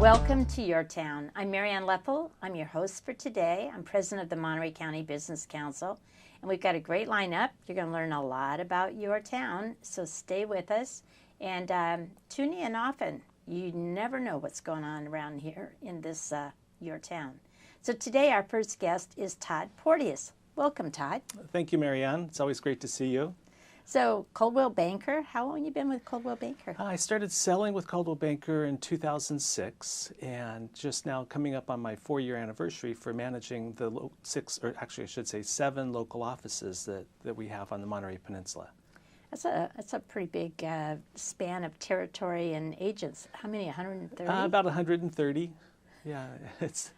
Welcome to Your Town. I'm Mary Ann Leffel. I'm your host for today. I'm president of the Monterey County Business Council, and we've got a great lineup. You're going to learn a lot about your town, so stay with us and tune in often. You never know what's going on around here in this your town. So today our first guest is Todd Porteous. Welcome, Todd. Thank you, Mary Ann. It's always great to see you. So Coldwell Banker, how long have you been with Coldwell Banker? I started selling with Coldwell Banker in 2006, and just now coming up on my 4-year anniversary for managing the 7 local offices that we have on the Monterey Peninsula. That's a pretty big span of territory and agents. How many? 130? About 130. Yeah, it's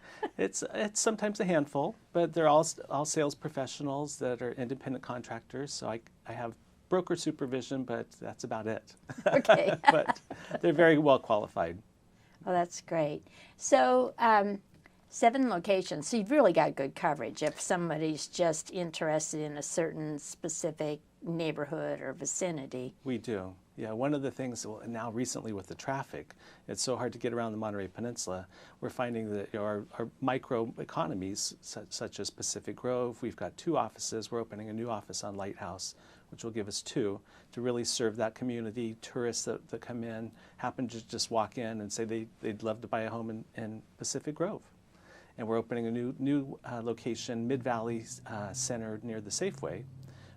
sometimes a handful, but they're all sales professionals that are independent contractors. So I have broker supervision, but that's about it. Okay. But they're very well qualified. Oh, that's great. So 7 locations. So you've really got good coverage if somebody's just interested in a certain specific neighborhood or vicinity. We do. Yeah, one of the things now recently with the traffic, it's so hard to get around the Monterey Peninsula. We're finding that our micro economies, such as Pacific Grove, we've got 2 offices. We're opening a new office on Lighthouse, which will give us 2 to really serve that community. Tourists that come in happen to just walk in and say they'd love to buy a home in Pacific Grove. And we're opening a new location, Mid-Valley Center near the Safeway,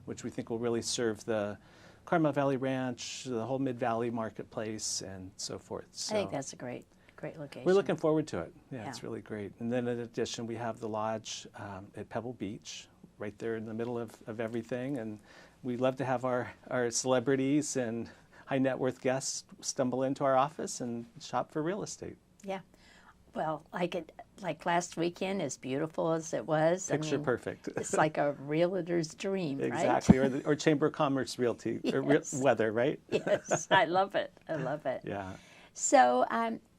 which we think will really serve the Carmel Valley Ranch, the whole Mid-Valley marketplace, and so forth. So I think that's a great location. we're looking forward to it. Yeah, it's really great. And then in addition, we have the lodge at Pebble Beach, right there in the middle of everything. And we love to have our celebrities and high net worth guests stumble into our office and shop for real estate. Yeah. Well, like last weekend, as beautiful as it was. Picture perfect. It's like a realtor's dream, right? Exactly, or Chamber of Commerce realty, Yes. or weather, right? Yes, I love it. I love it. Yeah. So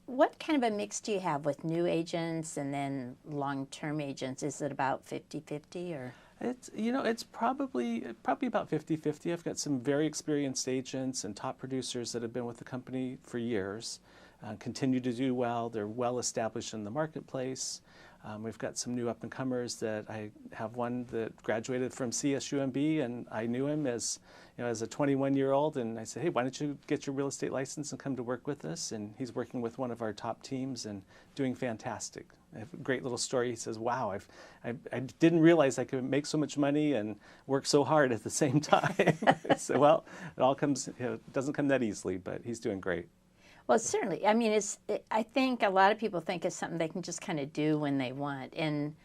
what kind of a mix do you have with new agents and then long-term agents? Is it about 50-50 or? It's probably about 50-50. I've got some very experienced agents and top producers that have been with the company for years. Continue to do well. They're well established in the marketplace. We've got some new up-and-comers that I have one that graduated from CSUMB, and I knew him as a 21-year-old, and I said, hey, why don't you get your real estate license and come to work with us? And he's working with one of our top teams and doing fantastic. I have a great little story. He says, wow, I didn't realize I could make so much money and work so hard at the same time. So, well, it all comes, it doesn't come that easily, but he's doing great. Well, certainly. I mean, I think a lot of people think it's something they can just kind of do when they want. And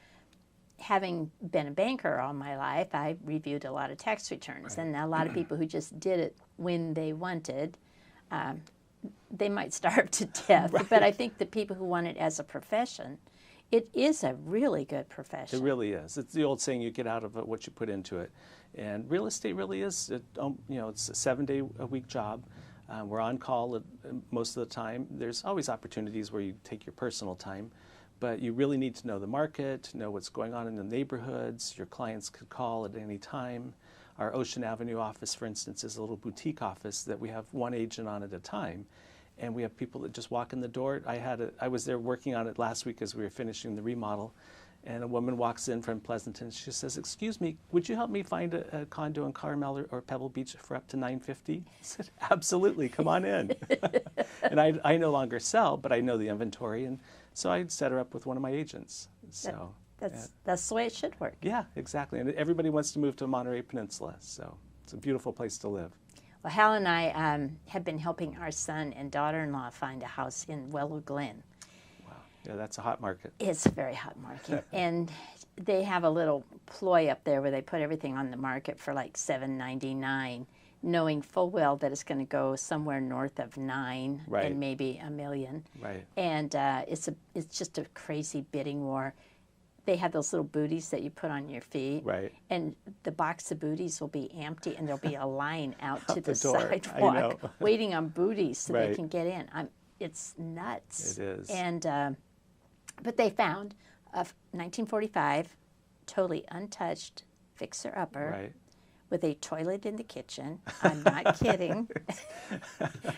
having been a banker all my life, I reviewed a lot of tax returns. Right. And a lot of people who just did it when they wanted, they might starve to death. Right. But I think the people who want it as a profession, it is a really good profession. It really is. It's the old saying, you get out of it what you put into it. And real estate really is, it's a 7-day-a-week job. We're on call most of the time. There's always opportunities where you take your personal time, but you really need to know the market, know what's going on in the neighborhoods. Your clients could call at any time. Our Ocean Avenue office, for instance, is a little boutique office that we have one agent on at a time, and we have people that just walk in the door. I was there working on it last week as we were finishing the remodel, and a woman walks in from Pleasanton. She says, excuse me, would you help me find a condo in Carmel or Pebble Beach for up to $950? I said, absolutely, come on in. And I no longer sell, but I know the inventory, and so I set her up with one of my agents. So that's the way it should work. Yeah, exactly. And everybody wants to move to Monterey Peninsula, so it's a beautiful place to live. Well, Hal and I have been helping our son and daughter-in-law find a house in Willow Glen. Yeah, that's a hot market. It's a very hot market. And they have a little ploy up there where they put everything on the market for like $7.99, knowing full well that it's going to go somewhere north of $9 right. and maybe $1 million. Right. And it's just a crazy bidding war. They have those little booties that you put on your feet. Right. And the box of booties will be empty, and there'll be a line out to the door. sidewalk waiting on booties so right. they can get in. It's nuts. It is. And but they found a 1945 totally untouched fixer-upper right. with a toilet in the kitchen. I'm not kidding.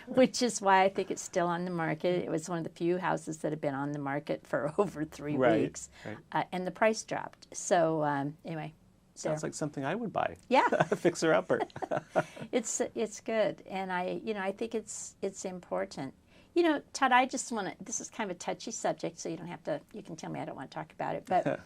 Which is why I think it's still on the market. It was one of the few houses that have been on the market for over 3 weeks. Right. And the price dropped. So anyway. Sounds like something I would buy. Yeah. A fixer-upper. It's good. And I think it's important. Todd, I just want to, this is kind of a touchy subject, so you can tell me I don't want to talk about it, but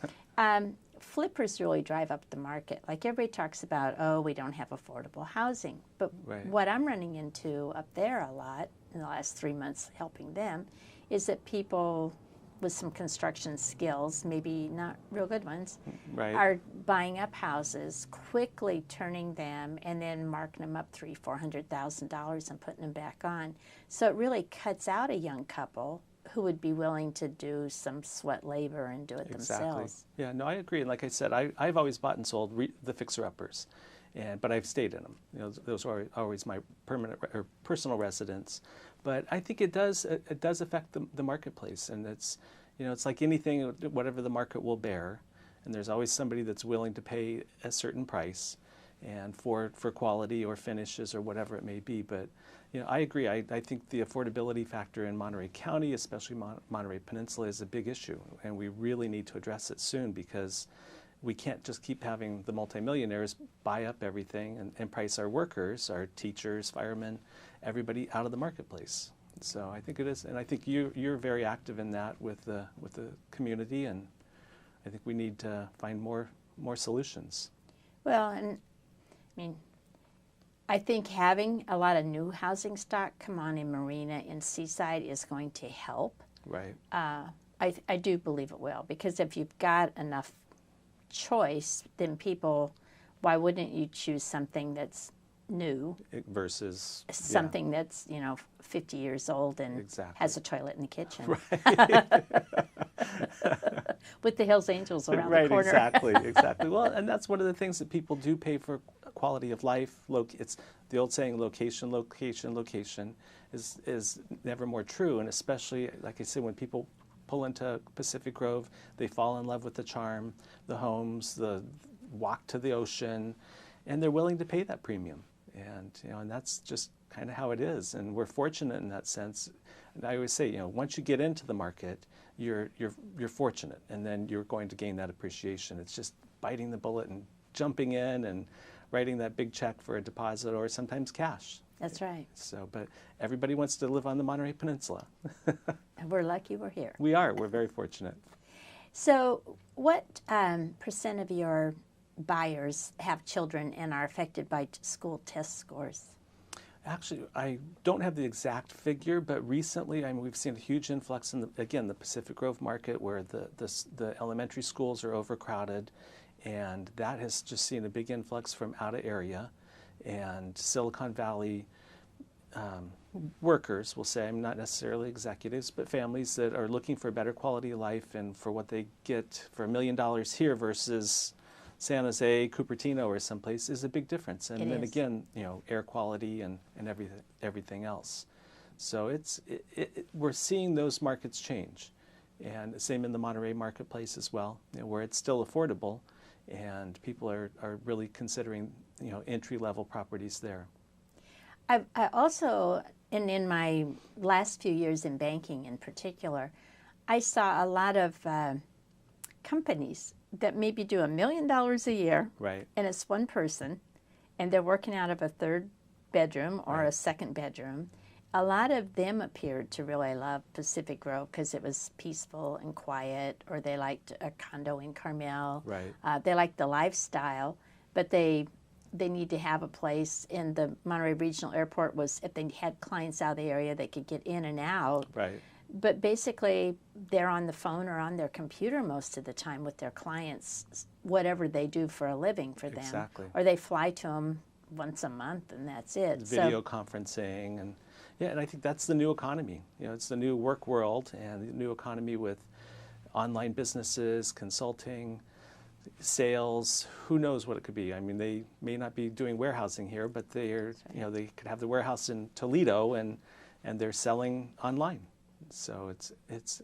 flippers really drive up the market. Like everybody talks about, oh, we don't have affordable housing. But what I'm running into up there a lot in the last 3 months helping them is that people with some construction skills, maybe not real good ones, are buying up houses, quickly turning them, and then marking them up $300,000-$400,000 and putting them back on. So it really cuts out a young couple who would be willing to do some sweat labor and do it themselves. Yeah, no, I agree. And like I said, I've always bought and sold the fixer-uppers, but I've stayed in them. Those are always my permanent or personal residence. But I think it does affect the marketplace, and it's like anything, whatever the market will bear, and there's always somebody that's willing to pay a certain price, and for quality or finishes or whatever it may be. But I agree. I think the affordability factor in Monterey County, especially Monterey Peninsula, is a big issue, and we really need to address it soon because we can't just keep having the multimillionaires buy up everything and price our workers, our teachers, firemen, everybody out of the marketplace. So I think it is, and I think you're very active in that with the community, and I think we need to find more solutions. Well, and I mean, I think having a lot of new housing stock come on in Marina and Seaside is going to help. Right. I do believe it will, because if you've got enough choice, then people, why wouldn't you choose something that's new versus something that's 50 years old and has a toilet in the kitchen, with the Hells Angels around the corner. Exactly. Well, and that's one of the things that people do pay for: quality of life. It's the old saying, location is never more true, and especially, like I said, when people pull into Pacific Grove, they fall in love with the charm, the homes, the walk to the ocean, and they're willing to pay that premium. And that's just kind of how it is. And we're fortunate in that sense. And I always say, once you get into the market, you're fortunate, and then you're going to gain that appreciation. It's just biting the bullet and jumping in and writing that big check for a deposit or sometimes cash. That's right. So, but everybody wants to live on the Monterey Peninsula. And we're lucky we're here. We are. We're very fortunate. So what percent of your buyers have children and are affected by school test scores? Actually, I don't have the exact figure, but recently, we've seen a huge influx in the Pacific Grove market, where the elementary schools are overcrowded, and that has just seen a big influx from out of area, and Silicon Valley workers, we'll say, not necessarily executives, but families that are looking for a better quality of life and for what they get for $1 million here versus San Jose, Cupertino, or someplace is a big difference. And then again, air quality and everything else. So we're seeing those markets change, and the same in the Monterey marketplace as well, where it's still affordable, and people are really considering entry-level properties there. I also, and in my last few years in banking in particular, I saw a lot of companies that maybe do $1 million a year, and it's one person, and they're working out of a third bedroom or a second bedroom. A lot of them appeared to really love Pacific Grove because it was peaceful and quiet, or they liked a condo in Carmel. They liked the lifestyle, but they need to have a place. In the Monterey Regional Airport was, if they had clients out of the area, they could get in and out. But basically, they're on the phone or on their computer most of the time with their clients, whatever they do for a living for them. Or they fly to them once a month, and that's it. Video conferencing, and and I think that's the new economy. It's the new work world and the new economy with online businesses, consulting, sales. Who knows what it could be? I mean, they may not be doing warehousing here, but they're they could have the warehouse in Toledo, and they're selling online. So it's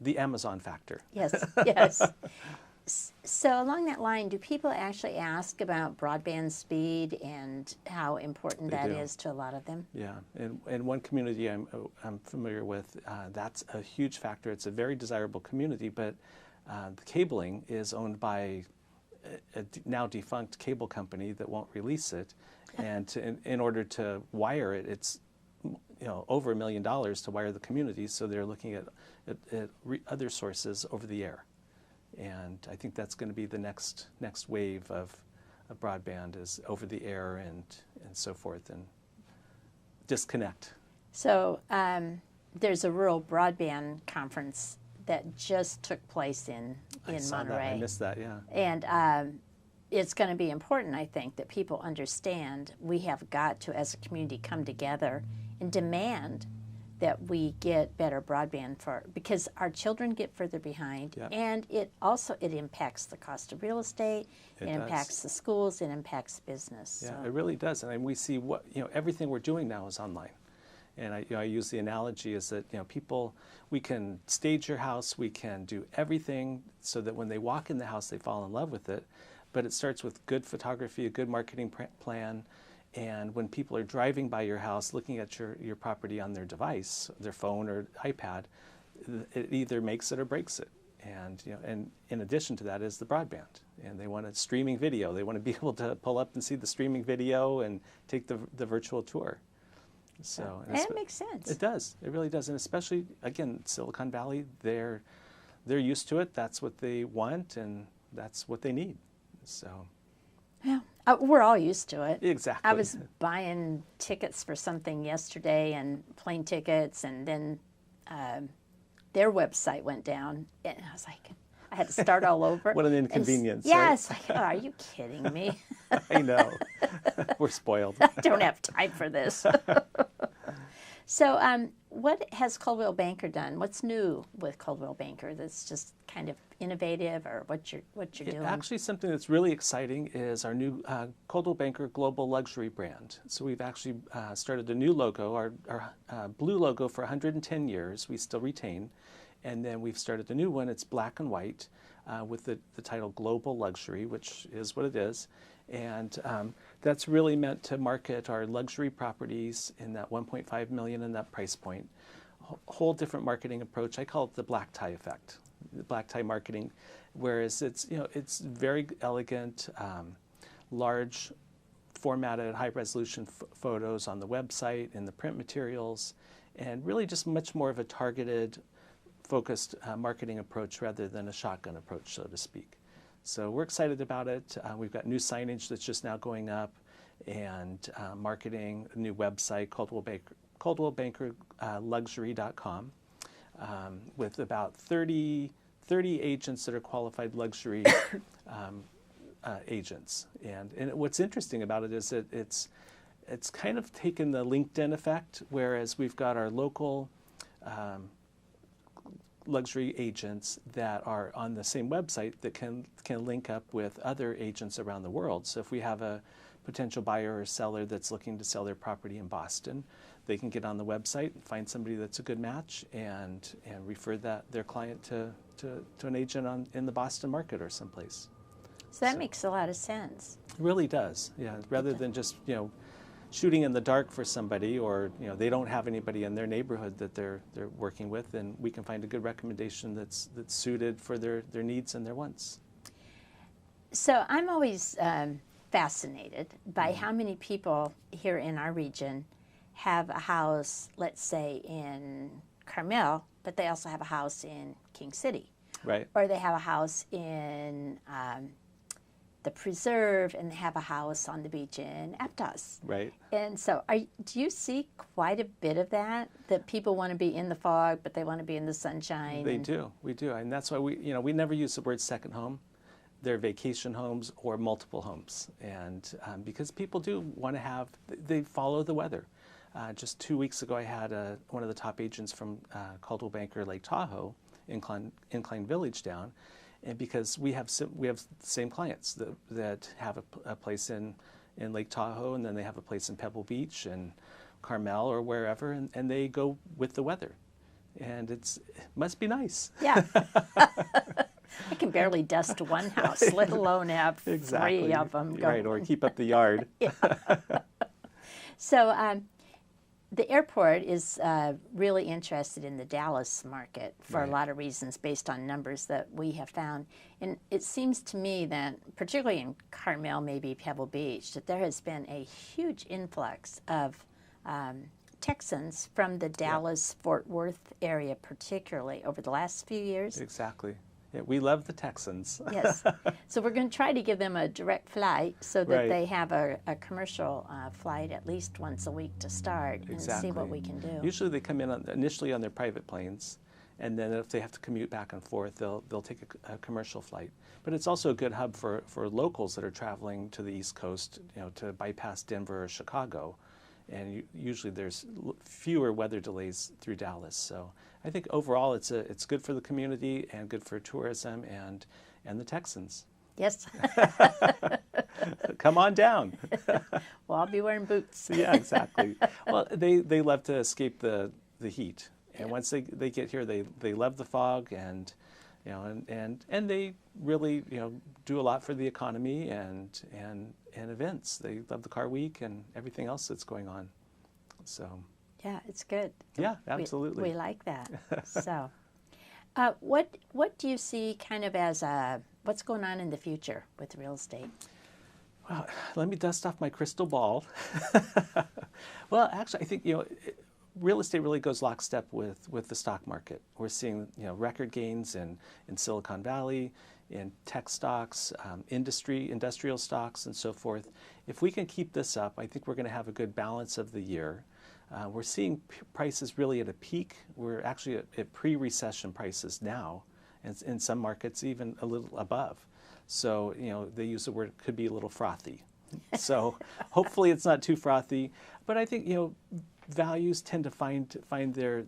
the Amazon factor. Yes. So along that line, do people actually ask about broadband speed and how important They that do. is to a lot of them? Yeah, and one community I'm familiar with, that's a huge factor. It's a very desirable community, but the cabling is owned by a now defunct cable company that won't release it, and in order to wire it, it's over $1 million to wire the community. So they're looking at other sources over the air, and I think that's going to be the next wave of broadband is over the air and so forth, and disconnect. So there's a rural broadband conference that just took place in Monterey. I missed that, yeah. And it's going to be important, I think, that people understand we have got to, as a community, come together and demand that we get better broadband because our children get further behind, Yep. and it impacts the cost of real estate, it impacts the schools, it impacts business. Yeah, So. it really does. And we see everything we're doing now is online. And I use the analogy is that we can stage your house, we can do everything so that when they walk in the house they fall in love with it. But it starts with good photography, a good marketing plan, and when people are driving by your house, looking at your property on their device, their phone or iPad, it either makes it or breaks it. And and in addition to that is the broadband, and they want a streaming video. They want to be able to pull up and see the streaming video and take the virtual tour. So That makes sense. It does. It really does, and especially again, Silicon Valley, they're used to it. That's what they want, and that's what they need. So. Yeah, we're all used to it. Exactly. I was buying tickets for something yesterday, and plane tickets, and then their website went down, and I was like, I had to start all over. What an inconvenience. Yes, like, oh, are you kidding me? I know. We're spoiled. I don't have time for this. So what has Coldwell Banker done? What's new with Coldwell Banker that's just kind of innovative, or what you're doing? Actually, something that's really exciting is our new Coldwell Banker Global Luxury brand. So we've actually started a new logo, our blue logo for 110 years, we still retain. And then we've started a new one. It's black and white with the title Global Luxury, which is what it is. And that's really meant to market our luxury properties in that $1.5 million in that price point. Whole different marketing approach. I call it the black tie effect, the black tie marketing, whereas it's very elegant, large formatted, high resolution photos on the website and the print materials, and really just much more of a targeted, focused marketing approach rather than a shotgun approach, so to speak. So we're excited about it. We've got new signage that's just now going up, and marketing, a new website, ColdwellBankerLuxury.com, with about 30 agents that are qualified luxury agents. And what's interesting about it is that it's kind of taken the LinkedIn effect, whereas we've got our local luxury agents that are on the same website that can link up with other agents around the world. So if we have a potential buyer or seller that's looking to sell their property in Boston, they can get on the website, find somebody that's a good match, and refer their client to an agent in the Boston market or someplace. So that makes a lot of sense. It really does, yeah. Rather than just shooting in the dark for somebody, or they don't have anybody in their neighborhood that they're working with, then we can find a good recommendation that's suited for their needs and their wants. So I'm always fascinated by how many people here in our region have a house, let's say in Carmel, but they also have a house in King City. Right. Or they have a house in the Preserve, and they have a house on the beach in Aptos. Right. And so do you see quite a bit of that people want to be in the fog, but they want to be in the sunshine? We do, and that's why we never use the word second home. They're vacation homes or multiple homes, and because people do want to they follow the weather. Just 2 weeks ago, I had one of the top agents from Coldwell Banker Lake Tahoe, Incline Village down, and because we have the same clients that have a place in Lake Tahoe, and then they have a place in Pebble Beach and Carmel or wherever, and they go with the weather, and it must be nice. Yeah. I can barely dust one house, let alone have three of them going. Right, or keep up the yard. So the airport is really interested in the Dallas market for a lot of reasons based on numbers that we have found. And it seems to me that, particularly in Carmel, maybe Pebble Beach, that there has been a huge influx of Texans from the Dallas-Fort Worth area, particularly over the last few years. Exactly. Yeah, we love the Texans. Yes. So we're going to try to give them a direct flight so that they have a commercial flight at least once a week to start and see what we can do. Usually they come in initially on their private planes, and then if they have to commute back and forth, they'll take a commercial flight. But it's also a good hub for locals that are traveling to the East Coast, to bypass Denver or Chicago. And usually there's fewer weather delays through Dallas. So I think overall it's good for the community and good for tourism and the Texans. Yes. Come on down. Well, I'll be wearing boots. Yeah, exactly. Well, they love to escape the heat. And once they get here, they love the fog and they really do a lot for the economy and events. They love the car week and everything else that's going on. So yeah, it's good. Yeah, absolutely. We like that. So what do you see kind of as what's going on in the future with real estate? Well, let me dust off my crystal ball. Well, actually, I think real estate really goes lockstep with the stock market. We're seeing record gains in Silicon Valley, in tech stocks, industrial stocks, and so forth. If we can keep this up, I think we're going to have a good balance of the year. We're seeing prices really at a peak. We're actually at pre-recession prices now, and in some markets even a little above. So they use the word could be a little frothy. So hopefully it's not too frothy. But I think values tend to find their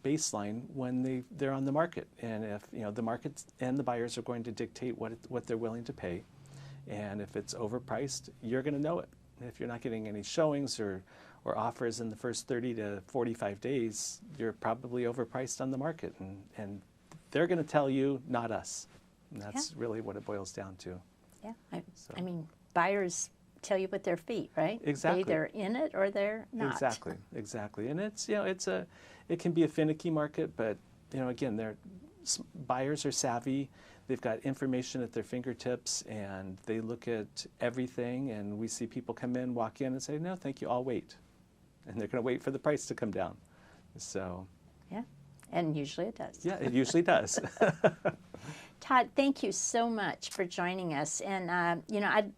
baseline when they're on the market, and if the market and the buyers are going to dictate what they're willing to pay, and if it's overpriced, you're going to know it. If you're not getting any showings or offers in the first 30 to 45 days, you're probably overpriced on the market, and they're going to tell you, not us. And that's really what it boils down to. Yeah, I mean, buyers tell you with their feet, right? Exactly. They're either in it or they're not. Exactly. And it's it can be a finicky market, but again, buyers are savvy. They've got information at their fingertips, and they look at everything. And we see people come in, walk in, and say, "No, thank you, I'll wait," and they're going to wait for the price to come down. So. Yeah, and usually it does. Yeah, it usually does. Todd, thank you so much for joining us, and I'd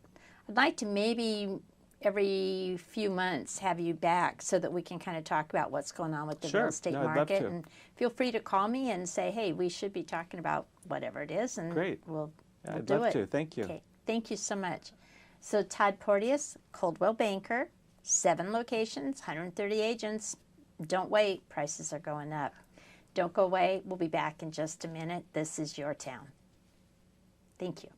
like to maybe every few months have you back so that we can kind of talk about what's going on with the real estate market. I'd love to. And feel free to call me and say, hey, we should be talking about whatever it is, and we'll do it. I'd love to. Thank you. Okay. Thank you so much. So Todd Porteous, Coldwell banker, 7 locations, 130 agents. Don't wait. Prices are going up. Don't go away. We'll be back in just a minute. This is your town. Thank you.